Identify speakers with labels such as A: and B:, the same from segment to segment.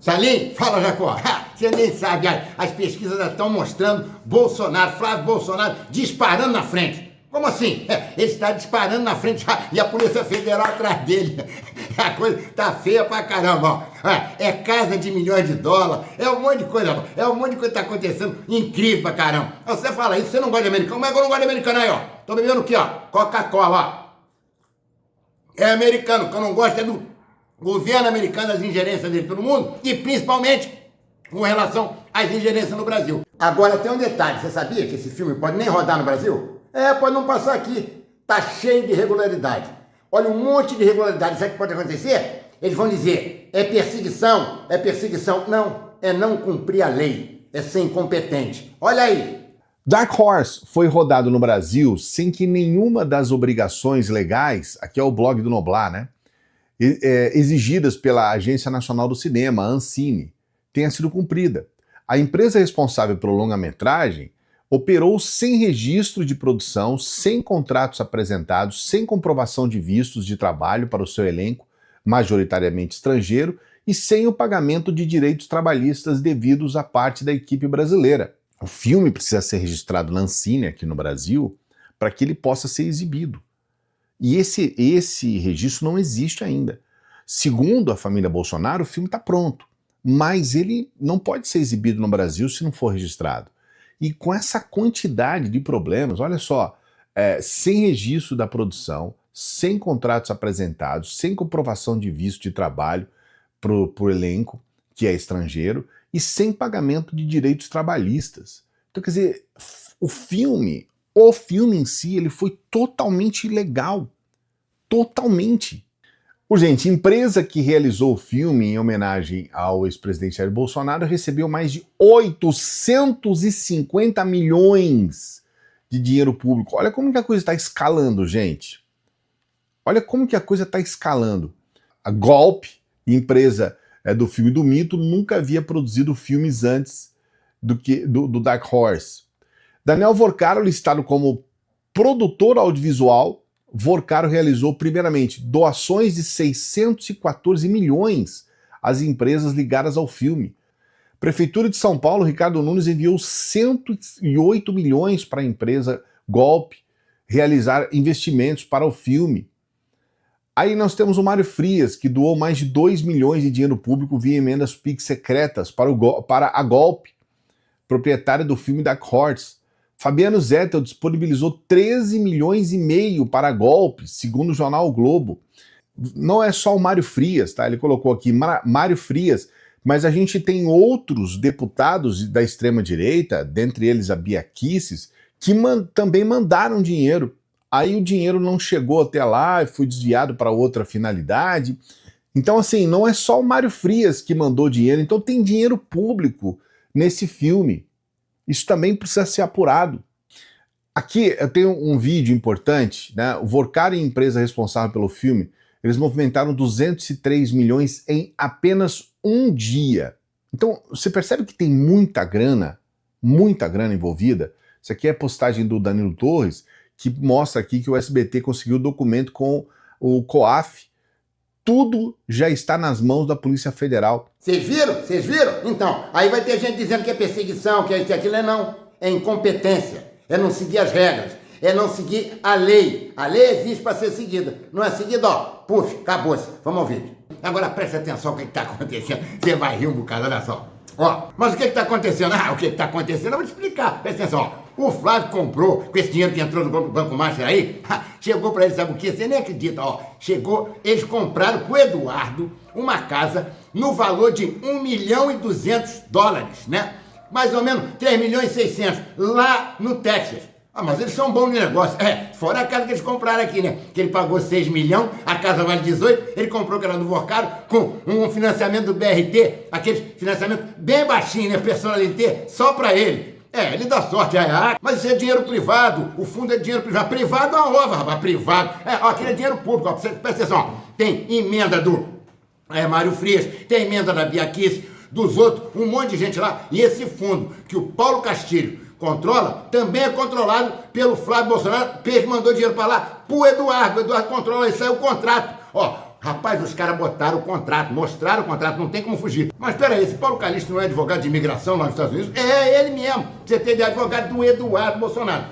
A: Salim, fala Jacó. Você nem sabe, as pesquisas estão mostrando Bolsonaro, Flávio Bolsonaro, disparando na frente. Como assim? Ele está disparando na frente e a Polícia Federal atrás dele. A coisa tá feia pra caramba, ó. É casa de milhões de dólares, é um monte de coisa, é um monte de coisa que tá acontecendo incrível pra caramba. Você fala isso, você não gosta de americano, como é que eu não gosto de americano aí, ó? Tô bebendo o quê, ó? Coca-Cola, ó. É americano, o que eu não gosto é do governo americano, as ingerências dele pelo mundo e principalmente com relação às ingerências no Brasil. Agora tem um detalhe, você sabia que esse filme pode nem rodar no Brasil? Pode não passar aqui. Tá cheio de irregularidade. Olha, um monte de irregularidade. Sabe o que pode acontecer? Eles vão dizer, é perseguição. Não, é não cumprir a lei. É ser incompetente. Olha aí.
B: Dark Horse foi rodado no Brasil sem que nenhuma das obrigações legais, aqui é o blog do Noblar, né? Exigidas pela Agência Nacional do Cinema, a Ancine, tenha sido cumprida. A empresa responsável pelo longa-metragem operou sem registro de produção, sem contratos apresentados, sem comprovação de vistos de trabalho para o seu elenco, majoritariamente estrangeiro, e sem o pagamento de direitos trabalhistas devidos à parte da equipe brasileira. O filme precisa ser registrado na Ancine aqui no Brasil para que ele possa ser exibido. E esse registro não existe ainda. Segundo a família Bolsonaro, o filme está pronto, mas ele não pode ser exibido no Brasil se não for registrado. E com essa quantidade de problemas, olha só, sem registro da produção, sem contratos apresentados, sem comprovação de visto de trabalho para o elenco, que é estrangeiro, e sem pagamento de direitos trabalhistas. Então, quer dizer, o filme em si, ele foi totalmente ilegal. Totalmente. Gente, empresa que realizou o filme em homenagem ao ex-presidente Jair Bolsonaro recebeu mais de 850 milhões de dinheiro público. Olha como que a coisa está escalando, gente. Olha como que a coisa está escalando. A Golpe, empresa do filme do mito, nunca havia produzido filmes antes do Dark Horse. Daniel Vorcaro, listado como produtor audiovisual, Vorcaro realizou primeiramente doações de 614 milhões às empresas ligadas ao filme. Prefeitura de São Paulo, Ricardo Nunes enviou 108 milhões para a empresa Golpe realizar investimentos para o filme. Aí nós temos o Mário Frias, que doou mais de 2 milhões de dinheiro público via emendas PIX secretas para a Golpe, proprietária do filme Dark Horse. Fabiano Zettel disponibilizou 13 milhões e meio para Golpe, segundo o jornal o Globo. Não é só o Mário Frias, tá? Ele colocou aqui Mário Frias, mas a gente tem outros deputados da extrema-direita, dentre eles a Bia Kicis, que também mandaram dinheiro. Aí o dinheiro não chegou até lá e foi desviado para outra finalidade. Então, assim, não é só o Mário Frias que mandou dinheiro, então tem dinheiro público nesse filme. Isso também precisa ser apurado. Aqui eu tenho um vídeo importante, né? O Vorcaro e a empresa responsável pelo filme, eles movimentaram 203 milhões em apenas um dia. Então, você percebe que tem muita grana envolvida. Isso aqui é a postagem do Danilo Torres, que mostra aqui que o SBT conseguiu o documento com o COAF. Tudo já está nas mãos da Polícia Federal.
A: Vocês viram? Então, aí vai ter gente dizendo que é perseguição, que é isso, que aquilo não. É incompetência, é não seguir as regras, é não seguir a lei. A lei existe para ser seguida. Não é seguida, ó, puf, acabou-se. Vamos ao vídeo. Agora preste atenção no que está acontecendo. Você vai rir um bocado, olha só. Ó, mas o que está acontecendo? O que está acontecendo? Eu vou te explicar. Presta atenção, ó. O Flávio comprou, com esse dinheiro que entrou no Banco Master aí, chegou para ele, sabe o quê? Você nem acredita, ó. Eles compraram pro Eduardo uma casa no valor de $1.200.000, né? Mais ou menos 3.600.000, lá no Texas. Mas eles são bons de negócio. Fora a casa que eles compraram aqui, né? Que ele pagou 6 milhões, a casa vale 18, ele comprou que era do Vorcaro, com um financiamento do BRT, aquele financiamento bem baixinho, né? Personalité, só para ele. Ele dá sorte, mas isso é dinheiro privado, o fundo é dinheiro privado. Privado é uma ova, rapaz, privado. Aquele é dinheiro público, ó, presta atenção, ó. Tem emenda do Mário Frias, tem emenda da Bia Kicis, dos outros, um monte de gente lá. E esse fundo que o Paulo Castilho controla, também é controlado pelo Flávio Bolsonaro, que mandou dinheiro para lá, pro Eduardo. O Eduardo controla, isso aí é o contrato. Ó, Rapaz, os caras botaram o contrato, mostraram o contrato, não tem como fugir. Mas peraí, esse Paulo Calixto não é advogado de imigração lá nos Estados Unidos? É ele mesmo. Você tem de advogado do Eduardo Bolsonaro.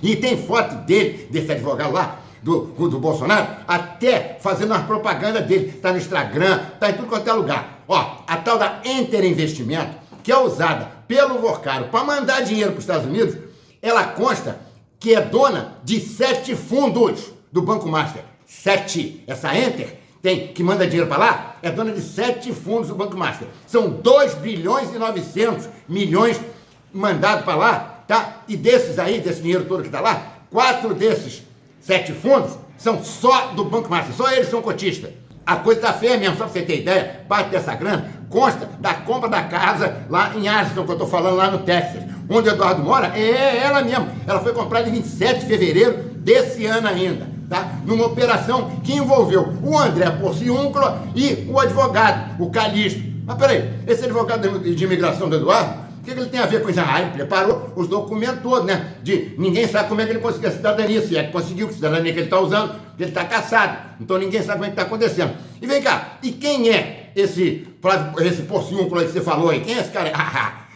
A: E tem foto dele, desse advogado lá, do Bolsonaro, até fazendo uma propaganda dele. Tá no Instagram, tá em tudo quanto é lugar. Ó, a tal da Enter Investimento, que é usada pelo Vorcaro para mandar dinheiro para os Estados Unidos, ela consta que é dona de 7 fundos do Banco Master. 7. Essa Enter que manda dinheiro para lá, é dona de 7 fundos do Banco Master. São 2 bilhões e 900 milhões mandados para lá, tá? E desses aí, desse dinheiro todo que está lá, 4 desses 7 fundos são só do Banco Master. Só eles são cotistas. A coisa tá feia mesmo, só pra você ter ideia, parte dessa grana consta da compra da casa lá em Arlington, que eu tô falando lá no Texas, onde o Eduardo mora, é ela mesmo. Ela foi comprada em 27 de fevereiro desse ano ainda, tá? Numa operação que envolveu o André Porciúncula e o advogado, o Calixto. Mas peraí, esse advogado de imigração do Eduardo, o que ele tem a ver com isso? Ah, ele preparou os documentos todos, né? Ninguém sabe como é que ele conseguiu a cidadania, se é que conseguiu, que cidadania que ele está usando, porque ele está caçado. Então ninguém sabe como é que está acontecendo. E vem cá, e quem é esse Porciúncula que você falou aí? Quem é esse cara?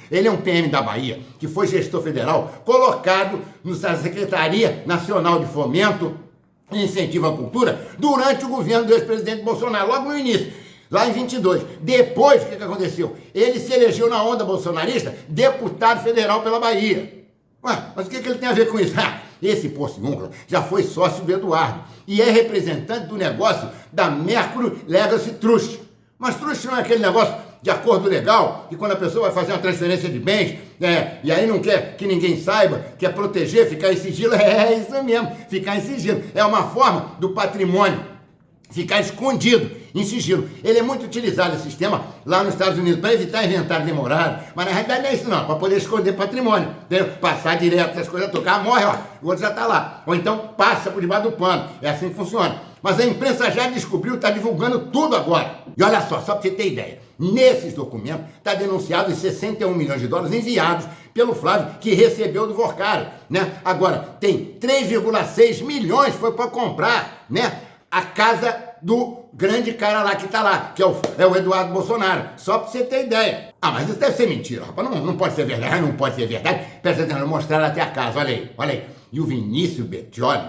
A: Ele é um PM da Bahia, que foi gestor federal, colocado na Secretaria Nacional de Fomento e Incentivo à Cultura durante o governo do ex-presidente Bolsonaro, logo no início. Lá em 22. Depois, o que aconteceu? Ele se elegeu na onda bolsonarista deputado federal pela Bahia. Ué, mas o que ele tem a ver com isso? Esse Porciúncula já foi sócio do Eduardo e é representante do negócio da Mercury Legacy Trust. Mas Trust não é aquele negócio de acordo legal, que quando a pessoa vai fazer uma transferência de bens, e aí não quer que ninguém saiba, quer proteger, ficar em sigilo, é isso mesmo, ficar em sigilo. É uma forma do patrimônio ficar escondido, em sigilo. Ele é muito utilizado, esse sistema, lá nos Estados Unidos, para evitar inventário demorado, mas na realidade não é isso não, para poder esconder patrimônio, entendeu? Passar direto, essas coisas, tocar, morre, ó, o outro já está lá. Ou então passa por debaixo do pano, é assim que funciona. Mas a imprensa já descobriu, está divulgando tudo agora. E olha só para você ter ideia, nesses documentos está denunciado os 61 milhões de dólares enviados pelo Flávio, que recebeu do Vorcaro, né? Agora, tem 3,6 milhões foi para comprar, né? A casa do grande cara lá que tá lá, que é o Eduardo Bolsonaro. Só pra você ter ideia. Ah, mas isso deve ser mentira, rapaz. Não pode ser verdade, não pode ser verdade. Presta atenção, mostrar até a casa, olha aí, olha aí. E o Vinícius Bertioli,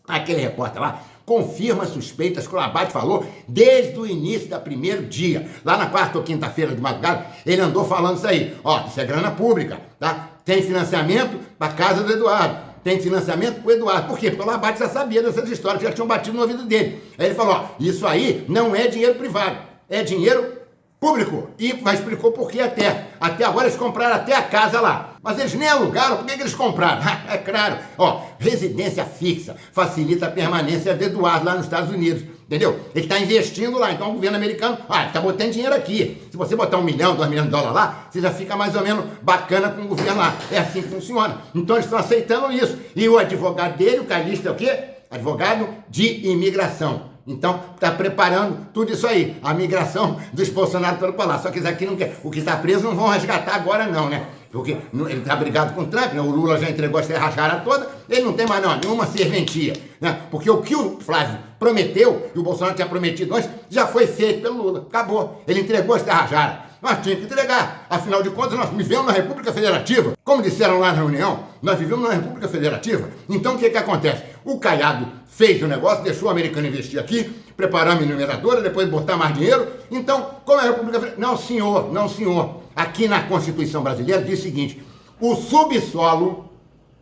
A: aquele repórter lá, confirma suspeitas que o Labate falou desde o início do primeiro dia. Lá na quarta ou quinta-feira de madrugada, ele andou falando isso aí. Ó, isso é grana pública, tá? Tem financiamento pra casa do Eduardo. Tem financiamento pro Eduardo. Por quê? Porque o Labate já sabia dessas histórias que já tinham batido no ouvido dele. Aí ele falou, ó, isso aí não é dinheiro privado, é dinheiro público. E explicou por que até. Até agora eles compraram até a casa lá. Mas eles nem alugaram, por que eles compraram? É claro, ó, residência fixa facilita a permanência do Eduardo lá nos Estados Unidos. Entendeu? Ele está investindo lá, então o governo americano, ele está botando dinheiro aqui. Se você botar $1 milhão, $2 milhões lá, você já fica mais ou menos bacana com o governo lá. É assim que funciona. Então eles estão aceitando isso. E o advogado dele, o Calixto, é o quê? Advogado de imigração. Então, está preparando tudo isso aí. A migração dos Bolsonaro pelo Palácio. Só que isso aqui não quer. O que está preso não vão resgatar agora não, né? Porque ele está brigado com o Trump, né? O Lula já entregou essa rachada toda, ele não tem mais não, nenhuma serventia, né? Porque o que o Flávio prometeu, e o Bolsonaro tinha prometido antes, já foi feito pelo Lula, acabou. Ele entregou essa rachada. Nós tínhamos que entregar. Afinal de contas, nós vivemos na República Federativa. Como disseram lá na reunião, nós vivemos na República Federativa. Então, o que acontece? O Caiado fez o negócio, deixou o americano investir aqui, preparar a mineradora, depois botar mais dinheiro. Então, como é a República Federativa? Não, senhor, não, senhor. Aqui na Constituição brasileira diz o seguinte, o subsolo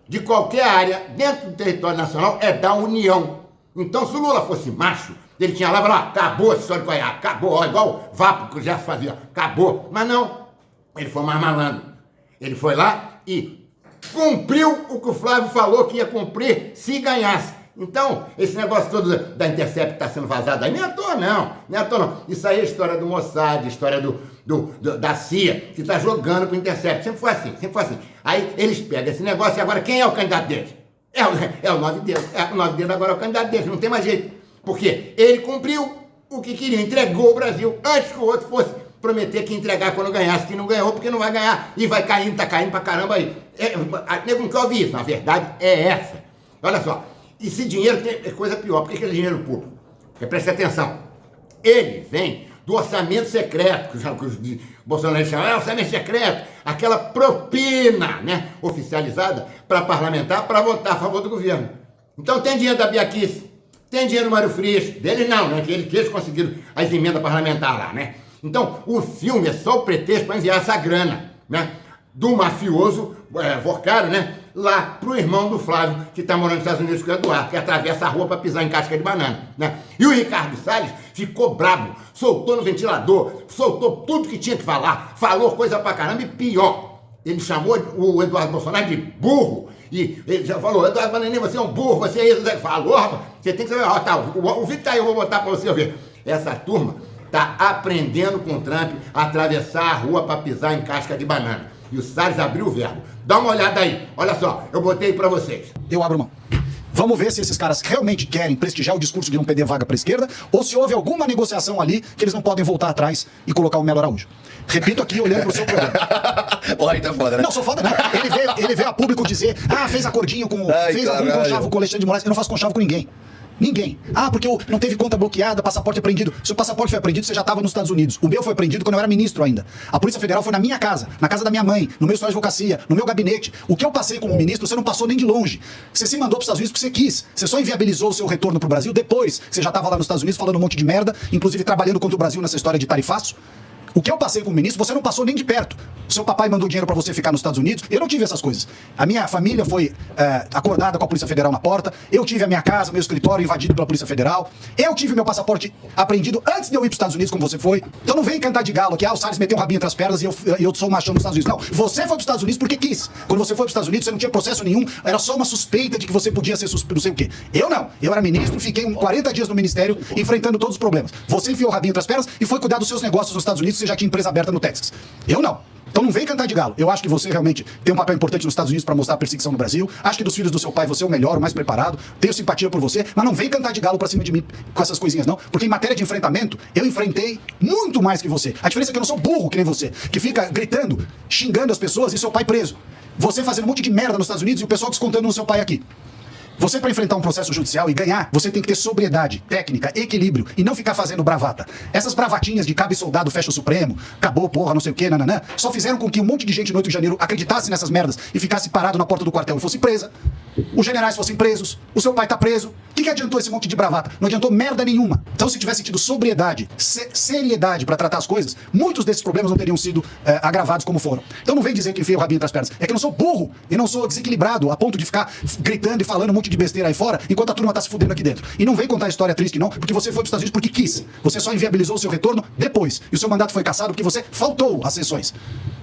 A: de qualquer área dentro do território nacional é da União. Então, se o Lula fosse macho, ele tinha lá e falou, acabou essa história de Goiás, acabou, ó, igual o Vapo que já fazia, acabou. Mas não, ele foi mais malandro. Ele foi lá e cumpriu o que o Flávio falou que ia cumprir se ganhasse. Então, esse negócio todo da Intercept que está sendo vazado aí, nem à toa não, nem à toa não. Isso aí é história do Mossad, história da CIA, que está jogando para o Intercept. Sempre foi assim, sempre foi assim. Aí eles pegam esse negócio e agora quem é o candidato deles? É o 9 dedos. O 9 dedos agora é o candidato deles, não tem mais jeito. Porque ele cumpriu o que queria, entregou o Brasil antes que o outro fosse prometer que ia entregar quando ganhasse, que não ganhou, porque não vai ganhar e vai caindo, tá caindo pra caramba aí. Nego não quer ouvir isso, na verdade é essa. Olha só, esse dinheiro é coisa pior, por que é dinheiro público? Porque preste atenção, Ele vem do orçamento secreto, que os bolsonaristas chamam, orçamento secreto, aquela propina, né, oficializada para parlamentar para votar a favor do governo. Então tem dinheiro da Bia Kicis, tem dinheiro do Mário Frias, dele não, né, que eles conseguiram as emendas parlamentares lá, né. Então o filme é só o pretexto para enviar essa grana, né, do mafioso Vorcaro, né, lá pro irmão do Flávio, que tá morando nos Estados Unidos com o Eduardo, que atravessa a rua para pisar em casca de banana, né. E o Ricardo Salles ficou brabo, soltou no ventilador, soltou tudo que tinha que falar, falou coisa pra caramba e pior, ele chamou o Eduardo Bolsonaro de burro, e ele já falou, Eduardo Bananinha, você é um burro, você é isso, falou, rapaz, você tem que saber, ó, tá, o vídeo tá aí, eu vou botar pra você ver. Essa turma tá aprendendo com o Trump a atravessar a rua para pisar em casca de banana. E o Salles abriu o verbo. Dá uma olhada aí, olha só, eu botei pra vocês.
C: Eu abro mão. Vamos ver se esses caras realmente querem prestigiar o discurso de não perder vaga para a esquerda ou se houve alguma negociação ali que eles não podem voltar atrás e colocar o Melo Araújo. Repito aqui, olhando pro seu programa.
D: Porra, aí tá foda, né?
C: Não, sou foda, não. Ele veio a público dizer, fez acordinho com... fez algum conchavo com o Alexandre de Moraes. Eu não faço conchavo com ninguém. Ninguém. Porque não teve conta bloqueada, passaporte apreendido. Se o passaporte foi apreendido, você já estava nos Estados Unidos. O meu foi apreendido quando eu era ministro ainda. A Polícia Federal foi na minha casa, na casa da minha mãe, no meu escritório de advocacia, no meu gabinete. O que eu passei como ministro, você não passou nem de longe. Você se mandou para os Estados Unidos porque você quis. Você só inviabilizou o seu retorno pro Brasil depois que você já estava lá nos Estados Unidos falando um monte de merda, inclusive trabalhando contra o Brasil nessa história de tarifaço. O que eu passei como ministro, você não passou nem de perto. Seu papai mandou dinheiro pra você ficar nos Estados Unidos. Eu não tive essas coisas. A minha família foi acordada com a Polícia Federal na porta. Eu tive a minha casa, meu escritório invadido pela Polícia Federal. Eu tive meu passaporte apreendido antes de eu ir pros Estados Unidos, como você foi. Então não vem cantar de galo que o Salles meteu um rabinho entre as pernas e eu sou machão nos Estados Unidos. Não, você foi pros Estados Unidos porque quis. Quando você foi pros Estados Unidos, você não tinha processo nenhum. Era só uma suspeita de que você podia ser suspeito, não sei o quê. Eu não. Eu era ministro, fiquei 40 dias no ministério enfrentando todos os problemas. Você enfiou o rabinho entre as pernas e foi cuidar dos seus negócios nos Estados Unidos, você já tinha empresa aberta no Texas. Eu não. Então não vem cantar de galo. Eu acho que você realmente tem um papel importante nos Estados Unidos para mostrar a perseguição no Brasil. Acho que dos filhos do seu pai você é o melhor, o mais preparado. Tenho simpatia por você, mas não vem cantar de galo pra cima de mim com essas coisinhas não. Porque em matéria de enfrentamento, eu enfrentei muito mais que você. A diferença é que eu não sou burro que nem você, que fica gritando, xingando as pessoas e seu pai preso. Você fazendo um monte de merda nos Estados Unidos e o pessoal descontando no seu pai aqui. Você, para enfrentar um processo judicial e ganhar, você tem que ter sobriedade, técnica, equilíbrio e não ficar fazendo bravata. Essas bravatinhas de cabe soldado fecha o Supremo, acabou, porra, não sei o que, nananã, só fizeram com que um monte de gente no 8 de janeiro acreditasse nessas merdas e ficasse parado na porta do quartel e fosse presa. Os generais fossem presos, o seu pai tá preso. O que adiantou esse monte de bravata? Não adiantou merda nenhuma. Então, se tivesse tido sobriedade, seriedade para tratar as coisas, muitos desses problemas não teriam sido agravados como foram. Então não vem dizer que enfia o rabinho entre as pernas. É que eu não sou burro e não sou desequilibrado a ponto de ficar gritando e falando um monte de besteira aí fora, enquanto a turma tá se fudendo aqui dentro. E não vem contar história triste não, porque você foi para os Estados Unidos porque quis. Você só inviabilizou o seu retorno depois. E o seu mandato foi cassado porque você faltou às sessões.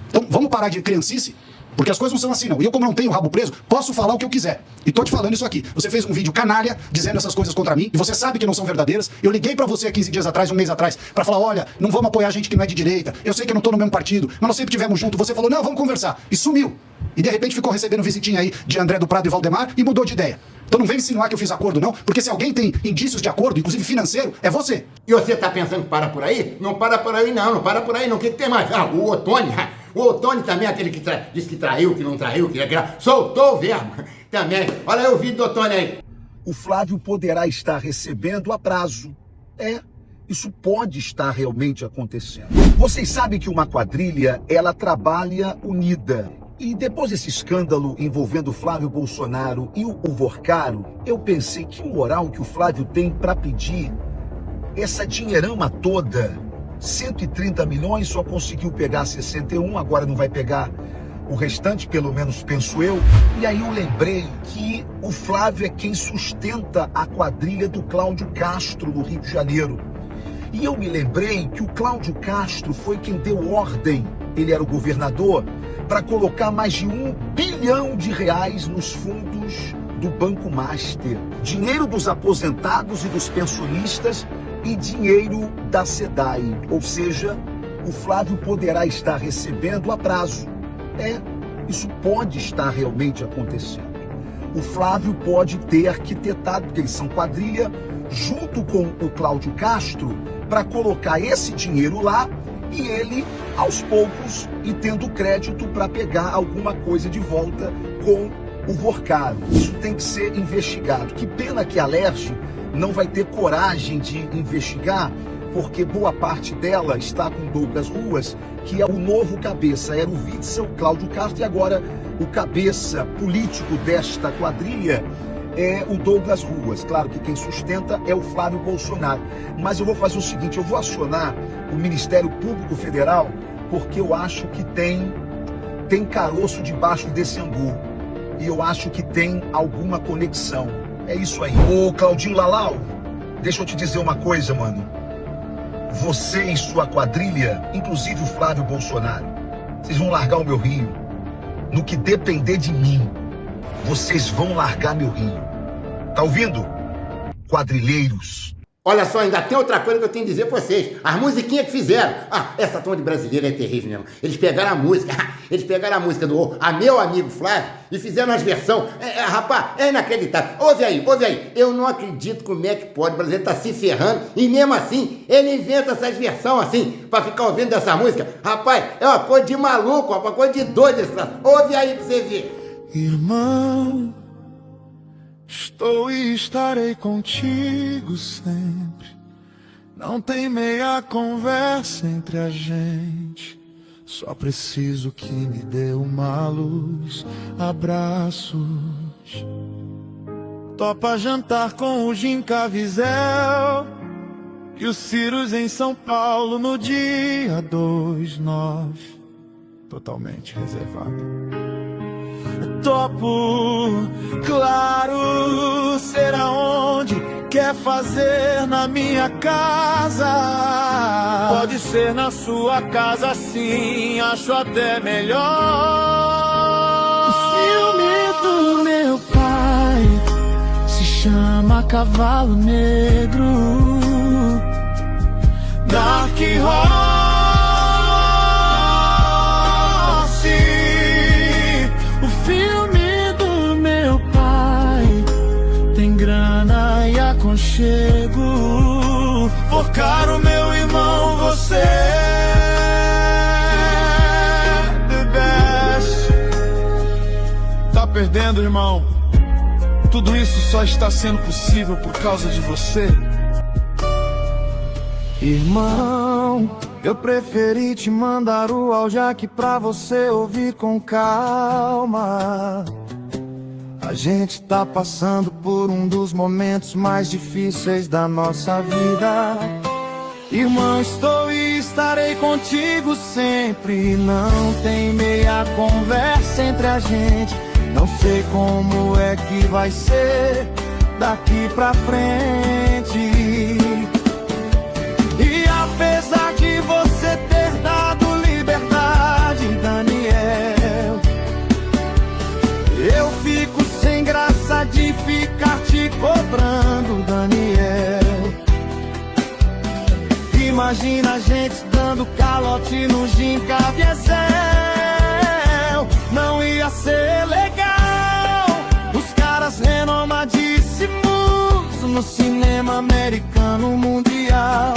C: Então vamos parar de criancice, porque as coisas não são assim não. E eu, como não tenho o rabo preso, posso falar o que eu quiser. E tô te falando isso aqui. Você fez um vídeo canalha dizendo essas coisas contra mim, e você sabe que não são verdadeiras. Eu liguei pra você há 15 dias atrás, um mês atrás, pra falar, olha, não vamos apoiar gente que não é de direita. Eu sei que eu não tô no mesmo partido, mas nós sempre estivemos juntos. Você falou, não, vamos conversar. E sumiu. E de repente ficou recebendo visitinha aí de André do Prado e Valdemar e mudou de ideia. Então não vem insinuar que eu fiz acordo não, porque se alguém tem indícios de acordo, inclusive financeiro, é você.
A: E você tá pensando que para por aí? Não para por aí não para por aí não. O que tem mais? O Ottoni também, aquele que disse que traiu, que não traiu, que soltou o verbo também. Olha aí o vídeo do Ottoni aí.
E: O Flávio poderá estar recebendo a prazo. Isso pode estar realmente acontecendo. Vocês sabem que uma quadrilha, ela trabalha unida. E depois desse escândalo envolvendo o Flávio Bolsonaro e o Vorcaro, eu pensei que moral que o Flávio tem para pedir essa dinheirama toda. 130 milhões, só conseguiu pegar 61, agora não vai pegar o restante, pelo menos penso eu. E aí eu lembrei que o Flávio é quem sustenta a quadrilha do Cláudio Castro no Rio de Janeiro. E eu me lembrei que o Cláudio Castro foi quem deu ordem, ele era o governador, para colocar mais de R$1 bilhão nos fundos do Banco Master. Dinheiro dos aposentados e dos pensionistas e dinheiro da SEDAI. Ou seja, o Flávio poderá estar recebendo a prazo. Isso pode estar realmente acontecendo. O Flávio pode ter arquitetado, porque eles são quadrilha, junto com o Cláudio Castro, para colocar esse dinheiro lá e ele, aos poucos, e tendo crédito para pegar alguma coisa de volta com o Vorcaro. Isso tem que ser investigado. Que pena que a Alerj não vai ter coragem de investigar, porque boa parte dela está com Douglas Ruas, que é o novo cabeça. Era o Witzel, Cláudio Castro, e agora o cabeça político desta quadrilha é o Douglas Ruas. Claro que quem sustenta é o Flávio Bolsonaro. Mas eu vou fazer o seguinte, eu vou acionar o Ministério Público Federal, porque eu acho que tem caroço debaixo desse angu. E eu acho que tem alguma conexão. É isso aí. Ô Claudinho Lalau, deixa eu te dizer uma coisa, mano. Você e sua quadrilha, inclusive o Flávio Bolsonaro, vocês vão largar o meu Rio. No que depender de mim, vocês vão largar meu Rio. Tá ouvindo? Quadrilheiros.
A: Olha só, ainda tem outra coisa que eu tenho a dizer pra vocês. As musiquinhas que fizeram. Essa tom de brasileiro é terrível mesmo. Eles pegaram a música do meu amigo Flávio e fizeram as versões. Rapaz, é inacreditável. Ouve aí. Eu não acredito como é que pode. O brasileiro tá se ferrando e mesmo assim ele inventa essas versões assim pra ficar ouvindo essa música. Rapaz, é uma coisa de maluco, uma coisa de doido esse troço. Ouve aí pra você ver.
F: Irmão, estou e estarei contigo sempre. Não tem meia conversa entre a gente. Só preciso que me dê uma luz, abraços. Topa jantar com o Jim Caviezel e os Ciros em São Paulo no dia 2/9. Totalmente reservado. Topo, claro, ser aonde quer fazer na minha casa. Pode ser na sua casa, sim, acho até melhor. O filme do meu pai se chama Cavalo Negro. Dark Horse. Aconchego, for caro meu irmão, você é the best. Tá perdendo, irmão. Tudo isso só está sendo possível por causa de você. Irmão, eu preferi te mandar o áudio aqui pra você ouvir com calma. A gente tá passando por um dos momentos mais difíceis da nossa vida. Irmão, estou e estarei contigo sempre. Não tem meia conversa entre a gente. Não sei como é que vai ser daqui pra frente. E apesar de você ter dado liberdade, Daniel, eu fico sem graça de ficar te cobrando, Daniel. Imagina a gente dando calote no Jim Caviezel. Não ia ser legal. Os caras renomadíssimos no cinema americano mundial.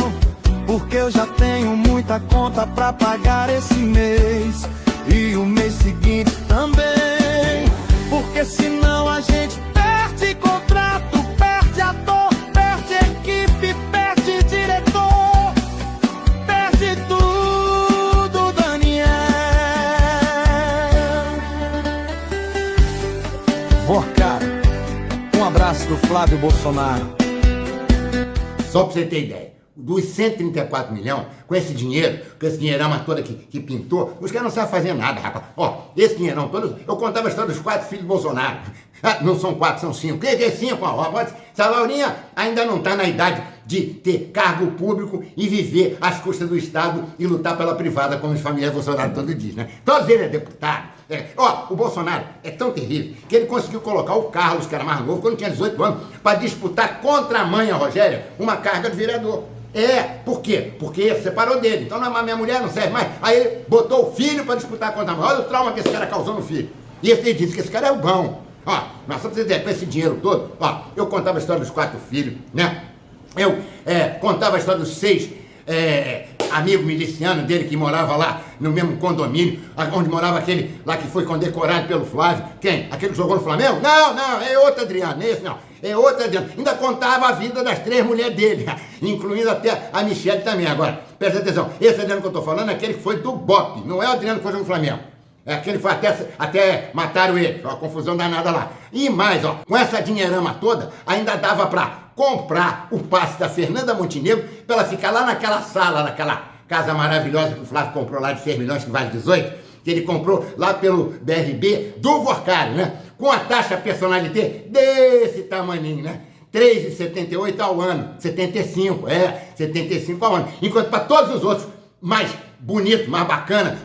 F: Porque eu já tenho muita conta pra pagar esse mês e o mês seguinte também. Porque senão a gente perde contrato, perde ator, perde equipe, perde diretor, perde tudo, Daniel.
C: Ó, cara, um abraço do Flávio Bolsonaro.
A: Só pra você ter ideia, dos 134 milhões, com esse dinheiro, com esse dinheirama todo que pintou, os caras não sabem fazer nada, rapaz. Esse dinheirão todo, eu contava a história dos 4 filhos do Bolsonaro. Não são 4, são 5. Que é 5? Essa Laurinha ainda não está na idade de ter cargo público e viver às custas do Estado e lutar pela privada, como os familiares Bolsonaro todo diz, né? Todos eles é deputado. O Bolsonaro é tão terrível que ele conseguiu colocar o Carlos, que era mais novo, quando tinha 18 anos, para disputar contra a mãe, a Rogéria, uma carga de vereador. Por quê? Porque separou dele. Então não é mais minha mulher, não serve mais. Aí ele botou o filho para disputar contra a mãe. Olha o trauma que esse cara causou no filho. E ele disse que esse cara é o bom. Mas só pra você dizer, com esse dinheiro todo, eu contava a história dos 4 filhos, né? Eu contava a história dos 6 amigos milicianos dele que morava lá no mesmo condomínio, onde morava aquele lá que foi condecorado pelo Flávio. Quem? Aquele que jogou no Flamengo? Não, é outro Adriano, esse não. É outra agenda. Ainda contava a vida das 3 mulheres dele, incluindo até a Michelle também. Agora, presta atenção, esse Adriano que eu tô falando é aquele que foi do BOPE, não é o Adriano que foi no Flamengo. É aquele que foi até mataram ele, uma confusão danada lá. E mais, ó, com essa dinheirama toda, ainda dava pra comprar o passe da Fernanda Montenegro pra ela ficar lá naquela sala, naquela casa maravilhosa que o Flávio comprou lá de 6 milhões, que vale 18, que ele comprou lá pelo BRB do Vorcário, né? Com a taxa personalité desse tamaninho, né? 3,78 ao ano, 75 ao ano. Enquanto para todos os outros, mais bonito, mais bacana,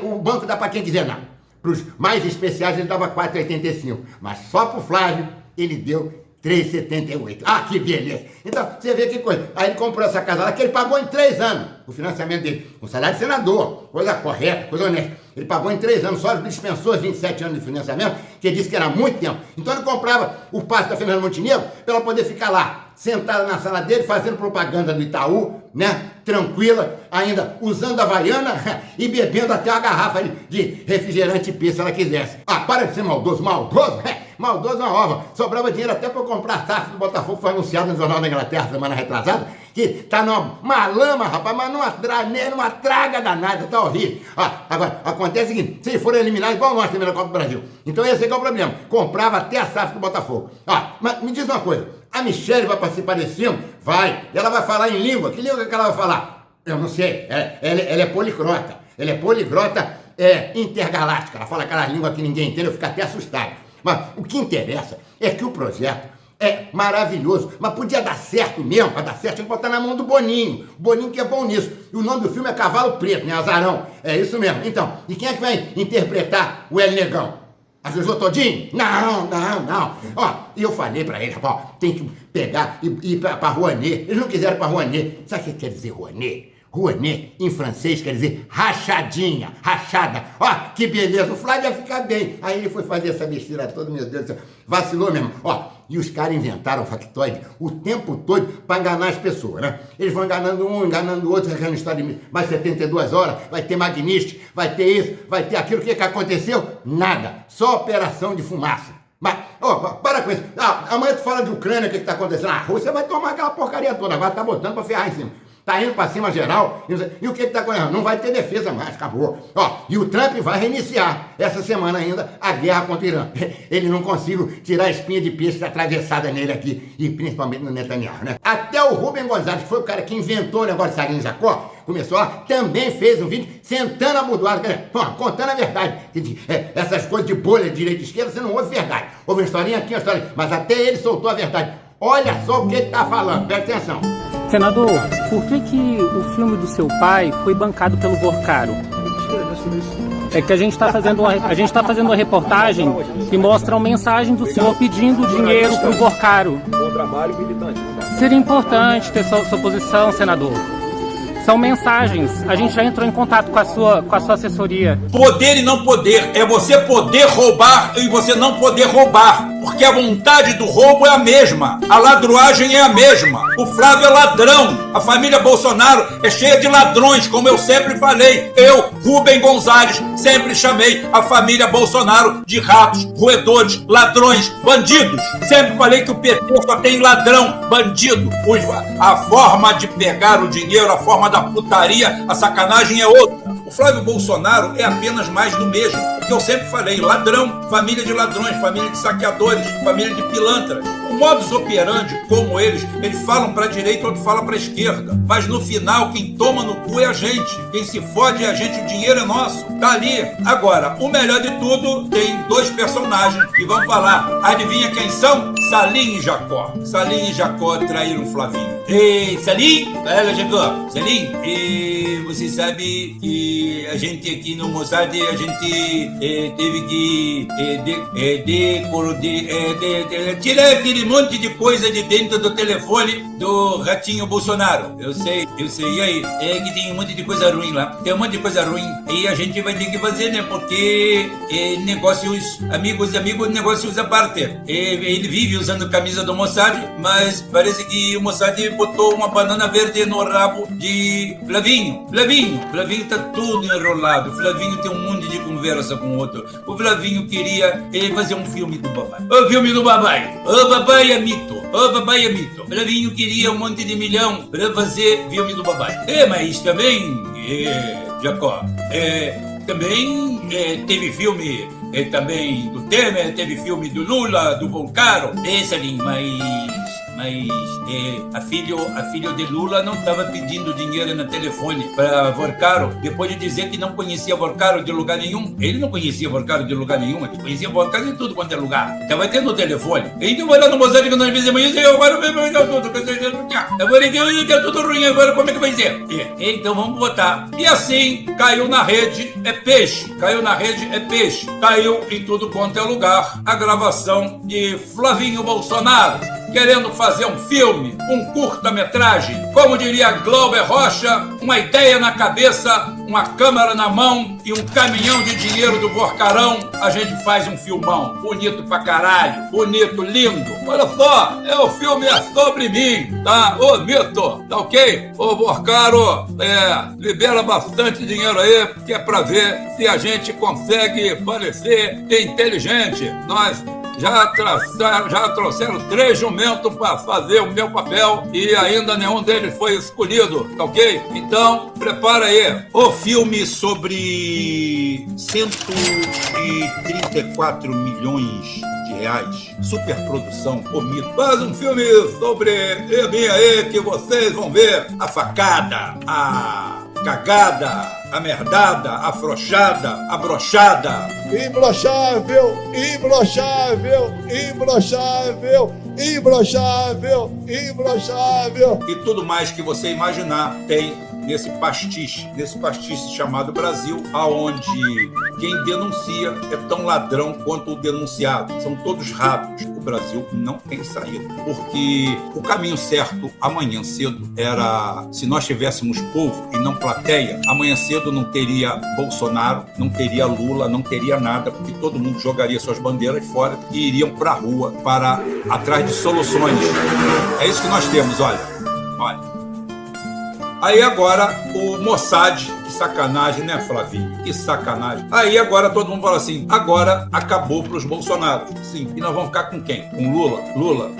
A: o banco dá para quem quiser, não. Para os mais especiais ele dava 4,85, mas só para o Flávio ele deu 3,78. Ah, que beleza! Então, você vê que coisa. Aí ele comprou essa casa lá que ele pagou em 3 anos, o financiamento dele. Com salário de senador, coisa correta, coisa honesta. Ele pagou em 3 anos, só dispensou os 27 anos de financiamento, que ele disse que era muito tempo. Então ele comprava o passe da Fernanda Montenegro para ela poder ficar lá, sentada na sala dele, fazendo propaganda do Itaú, né? Tranquila, ainda usando a Havaiana e bebendo até uma garrafa de refrigerante P, se ela quisesse. Ah, para de ser maldoso, maldoso? Maldoso é uma ova. Sobrava dinheiro até para comprar a SAF do Botafogo, que foi anunciado no Jornal da Inglaterra semana retrasada, que tá numa lama, rapaz, mas numa traga danada, tá horrível. Ah, agora, acontece o seguinte, se forem eliminados, igual nós também na Copa do Brasil. Então esse é o problema. Comprava até a SAF do Botafogo. Ah, mas me diz uma coisa, a Michelle vai participar desse filme? Vai. E ela vai falar em língua. Que língua que ela vai falar? Eu não sei. Ela é poliglota. Ela é poliglota intergaláctica. Ela fala aquelas línguas que ninguém entende, eu fico até assustado. Mas o que interessa é que o projeto é maravilhoso, mas podia dar certo mesmo. Para dar certo tinha que botar na mão do Boninho. O Boninho que é bom nisso. E o nome do filme é Cavalo Preto, né? Azarão. É isso mesmo. Então, e quem é que vai interpretar o El Negão? A Jojo Todinho? Não. Ó, e eu falei pra ele, rapaz, tem que pegar e ir pra Rouanet. Eles não quiseram ir pra Rouanet. Sabe o que quer dizer Rouanet? Rouanet, em francês, quer dizer rachadinha, rachada. Ó, que beleza, o Flávio ia ficar bem. Aí ele foi fazer essa besteira toda, meu Deus do céu. Vacilou mesmo. Ó, e os caras inventaram factoide o tempo todo para enganar as pessoas, né? Eles vão enganando um, enganando o outro, aquela história de mais 72 horas, vai ter magniste, vai ter isso, vai ter aquilo. O que aconteceu? Nada. Só operação de fumaça. Mas, ó, para com isso. Ah, amanhã tu fala de Ucrânia, o que está acontecendo? A Rússia vai tomar aquela porcaria toda, agora tá botando para ferrar em cima. Tá indo pra cima geral, e o que tá acontecendo? Não vai ter defesa mais, acabou. Ó, e o Trump vai reiniciar, essa semana ainda, a guerra contra o Irã. Ele não conseguiu tirar a espinha de peixe atravessada nele aqui, e principalmente no Netanyahu, né? Até o Rubem Gonzalez, que foi o cara que inventou o negócio de Salim Jacó, começou lá, também fez um vídeo sentando a mudoada, contando a verdade. Essas coisas de bolha de direita e esquerda, você não ouve verdade. Ouve uma historinha aqui, uma historinha, mas até ele soltou a verdade. Olha só o que ele tá falando, presta atenção.
G: Senador, por que o filme do seu pai foi bancado pelo Vorcário? É que a gente está fazendo uma reportagem que mostra uma mensagem do senhor pedindo dinheiro para o Vorcário. Seria importante ter sua posição, senador. São mensagens. A gente já entrou em contato com a sua assessoria.
H: Poder e não poder. É você poder roubar e você não poder roubar. Porque a vontade do roubo é a mesma. A ladruagem é a mesma. O Flávio é ladrão. A família Bolsonaro é cheia de ladrões, como eu sempre falei. Eu, Rubem Gonzalez, sempre chamei a família Bolsonaro de ratos, roedores, ladrões, bandidos. Sempre falei que o PT só tem ladrão, bandido. A forma de pegar o dinheiro, a forma da putaria, a sacanagem é outra. O Flávio Bolsonaro é apenas mais do mesmo. Que eu sempre falei, ladrão, família de ladrões, família de saqueadores, família de pilantras. O modus operandi, como eles falam para a direita, outro fala para a esquerda. Mas no final, quem toma no cu é a gente. Quem se fode é a gente, o dinheiro é nosso. Tá ali. Agora, o melhor de tudo, tem 2 personagens que vão falar. Adivinha quem são? Salim e Jacó. Salim e Jacó traíram o Flavinho. Ei, Salim? Fala, Jacó. Salim, você sabe que a gente aqui no Mossad, a gente teve que tirar aquele monte de coisa de dentro do telefone do Ratinho Bolsonaro. Eu sei. E aí? É que tem um monte de coisa ruim lá. Tem um monte de coisa ruim. E a gente vai ter que fazer, né? Porque negócios, amigos, negócios à parte. Ele vive usando camisa do Mossad, mas parece que o Mossad botou uma banana verde no rabo de Flavinho. Flavinho tá tudo enrolado. Flavinho tem um monte de conversa com o outro. O Flavinho queria fazer um filme do papai. O filme do papai. O babai é mito. O babai é mito. Flavinho queria um monte de milhão para fazer filme do babai. Mas também, Jacó, também teve filme também do Temer, teve filme do Lula, do Volcaro. Salim, mas a filha de Lula não estava pedindo dinheiro no telefone para Volcaro, depois de dizer que não conhecia Volcaro de lugar nenhum. Ele não conhecia Volcaro de lugar nenhum, ele conhecia Volcaro de tudo quanto é lugar. Estava tendo telefone. Então vai lá no Mosaico que nós fizemos isso e agora deu tudo ruim, agora como é que vai ser? Então vamos botar. E assim, caiu na rede, é peixe. Caiu na rede, é peixe. Caiu em tudo quanto é lugar a gravação de Flavinho Bolsonaro querendo fazer um filme, um curta-metragem, como diria Glauber Rocha, uma ideia na cabeça, uma câmera na mão e um caminhão de dinheiro do Vorcarão, a gente faz um filmão, bonito pra caralho, bonito, lindo. Olha só, o filme é sobre mim, tá? Ô mito, tá ok? Ô Vorcaro, libera bastante dinheiro aí, que é pra ver se a gente consegue parecer inteligente. Nós já trouxeram 3 jumentos para fazer o meu papel e ainda nenhum deles foi escolhido, tá ok? Então, prepara aí. O filme sobre 134 milhões de reais, superprodução, comido. Faz um filme sobre mim aí que vocês vão ver a facada, a cagada, a merdada, a afrouxada, a brochada.
F: Imbrochável, imbrochável, imbrochável, imbrochável, imbrochável.
H: E tudo mais que você imaginar tem nesse pastiche chamado Brasil, aonde quem denuncia é tão ladrão quanto o denunciado. São todos ratos. O Brasil não tem saída. Porque o caminho certo, amanhã cedo, era, se nós tivéssemos povo e não plateia, amanhã cedo não teria Bolsonaro, não teria Lula, não teria nada, porque todo mundo jogaria suas bandeiras fora e iriam para a rua para atrás de soluções. É isso que nós temos, olha. Aí agora o Mossad, que sacanagem, né, Flavinho? Que sacanagem. Aí agora todo mundo fala assim, agora acabou para os Bolsonaro. Sim, e nós vamos ficar com quem? Com Lula?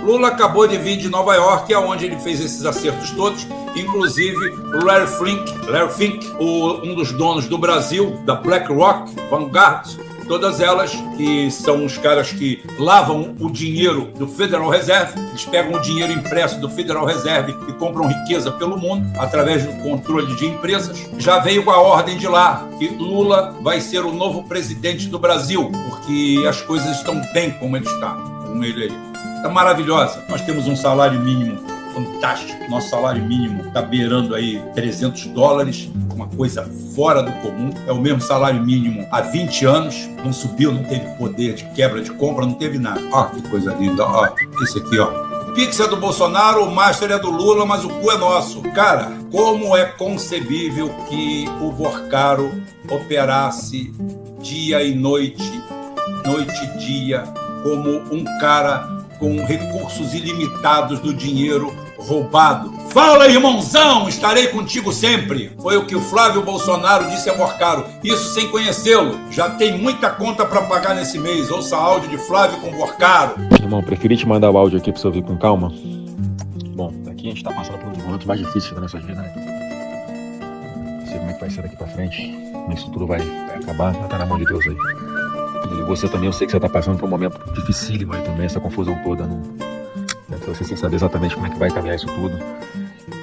H: Lula acabou de vir de Nova York, aonde ele fez esses acertos todos, inclusive Larry Fink, um dos donos do Brasil, da BlackRock, Vanguard, todas elas que são os caras que lavam o dinheiro do Federal Reserve, eles pegam o dinheiro impresso do Federal Reserve e compram riqueza pelo mundo através do controle de empresas. Já veio com a ordem de lá que Lula vai ser o novo presidente do Brasil, porque as coisas estão bem como ele está, como ele aí. Está maravilhosa. Nós temos um salário mínimo fantástico. Nosso salário mínimo está beirando aí $300, uma coisa fora do comum. É o mesmo salário mínimo há 20 anos. Não subiu, não teve poder de quebra de compra, não teve nada. Ó, que coisa linda. Ó, esse aqui, ó. O Pix é do Bolsonaro, o Master é do Lula, mas o cu é nosso. Cara, como é concebível que o Vorcaro operasse dia e noite, noite e dia, como um cara com recursos ilimitados do dinheiro roubado? Fala, irmãozão, estarei contigo sempre. Foi o que o Flávio Bolsonaro disse a Vorcaro, isso sem conhecê-lo. Já tem muita conta para pagar nesse mês. Ouça áudio de Flávio com Vorcaro.
I: Irmão, preferi te mandar o áudio aqui para você ouvir com calma. Bom, aqui a gente tá passando por um dos momentos mais difíceis da nossa vida, né? Não sei como é que vai ser daqui pra frente, mas isso tudo vai acabar, vai estar na mão de Deus aí. E você também, eu sei que você tá passando por um momento dificílimo aí também, essa confusão toda, não... Você sem saber exatamente como é que vai caminhar isso tudo.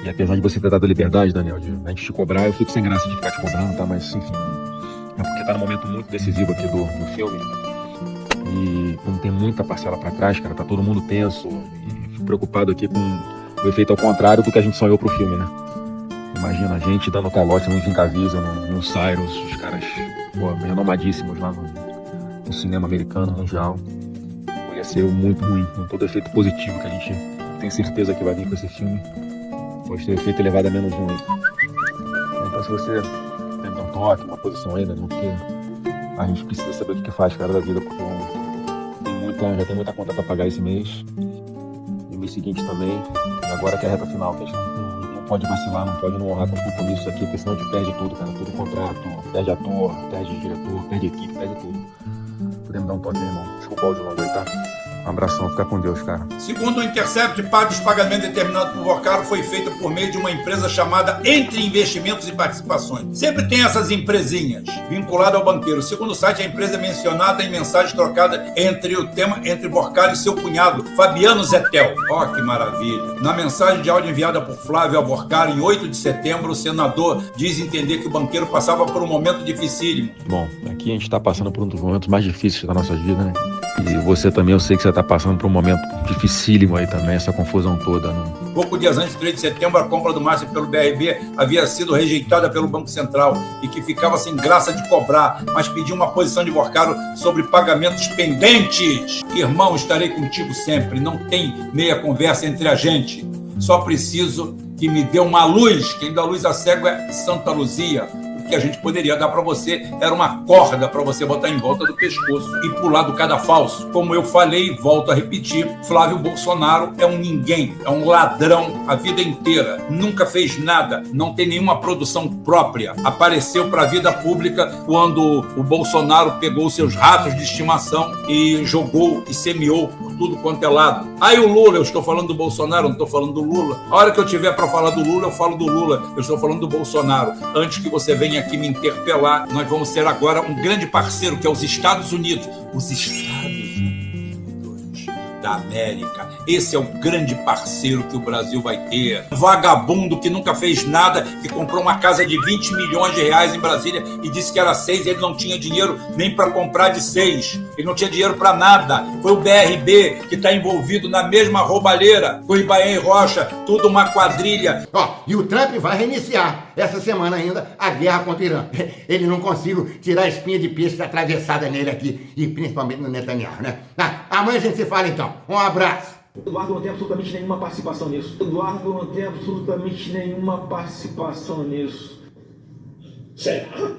I: E apesar de você ter dado liberdade, Daniel, de a gente te cobrar, eu fico sem graça de ficar te cobrando, tá? Mas enfim, é porque tá num momento muito decisivo aqui do filme. E como tem muita parcela pra trás, cara, tá todo mundo tenso. E fico preocupado aqui com o efeito ao contrário do que a gente sonhou pro filme, né? Imagina a gente dando calote no Vincavisa, no Cyrus, os caras, pô, renomadíssimos lá no cinema americano, mundial. Ia ser muito ruim, com todo o efeito positivo que a gente tem certeza que vai vir com esse filme. Pode ter efeito elevado a menos um aí. Então, se você tem um toque, uma posição ainda, né? Porque a gente precisa saber o que faz, cara, da vida, porque já tem muita conta pra pagar esse mês. E o mês seguinte também. E agora que é a reta final, que a gente não pode vacilar, não pode não honrar com os compromissos aqui, porque senão a gente perde tudo, cara. Todo contrato, perde ator, perde diretor, perde equipe, perde tudo. Podemos dar um toque aí, irmão. Desculpa o áudio longo aí, tá? Um abração, fica com Deus, cara.
H: Segundo o Intercept, parte dos pagamentos determinados por Vorcaro foi feita por meio de uma empresa chamada Entre Investimentos e Participações. Sempre tem essas empresinhas vinculadas ao banqueiro. Segundo o site, a empresa é mencionada em mensagem trocada entre Vorcaro e seu cunhado, Fabiano Zettel. Ó, que maravilha. Na mensagem de áudio enviada por Flávio a Vorcaro em 8 de setembro, o senador diz entender que o banqueiro passava por um momento dificílimo.
I: Bom, aqui a gente está passando por um dos momentos mais difíceis da nossa vida, né? E você também, eu sei que você está passando por um momento dificílimo aí também, essa confusão toda, né?
H: Poucos dias antes, 3 de setembro, a compra do Márcio pelo BRB havia sido rejeitada pelo Banco Central e que ficava sem graça de cobrar, mas pediu uma posição de Vorcaro sobre pagamentos pendentes. Irmão, estarei contigo sempre, não tem meia conversa entre a gente. Só preciso que me dê uma luz. Quem dá luz a cego é Santa Luzia. Que a gente poderia dar para você era uma corda para você botar em volta do pescoço e pular do cadafalso. Como eu falei e volto a repetir, Flávio Bolsonaro é um ninguém, é um ladrão a vida inteira, nunca fez nada, não tem nenhuma produção própria. Apareceu para a vida pública quando o Bolsonaro pegou seus ratos de estimação e jogou e semeou por tudo quanto é lado. Aí o Lula, eu estou falando do Bolsonaro, não estou falando do Lula. A hora que eu tiver para falar do Lula, eu falo do Lula. Eu estou falando do Bolsonaro. Antes que você venha aqui me interpelar, nós vamos ter agora um grande parceiro, que é os Estados Unidos. Os Estados Unidos da América. Esse é o grande parceiro que o Brasil vai ter. Um vagabundo que nunca fez nada, que comprou uma casa de 20 milhões de reais em Brasília e disse que era 6, ele não tinha dinheiro nem para comprar de 6. Ele não tinha dinheiro para nada. Foi o BRB que está envolvido na mesma roubalheira com o Ibaém Rocha, tudo uma quadrilha.
A: Ó, e o Trump vai reiniciar essa semana ainda a guerra contra o Irã. Ele não conseguiu tirar a espinha de peixe atravessada nele aqui, e principalmente no Netanyahu, né? Amanhã a gente se fala então. Um abraço.
J: Eduardo não tem absolutamente nenhuma participação nisso. Eduardo não tem absolutamente nenhuma participação nisso. Será?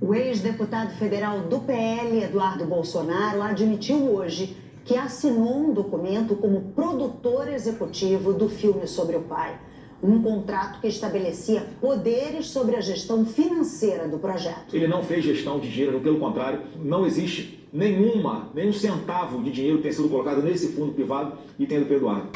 K: O ex-deputado federal do PL, Eduardo Bolsonaro, admitiu hoje que assinou um documento como produtor executivo do filme sobre o pai. Um contrato que estabelecia poderes sobre a gestão financeira do projeto.
J: Ele não fez gestão de dinheiro, pelo contrário, não existe nenhum centavo de dinheiro que tenha sido colocado nesse fundo privado e tendo para Eduardo.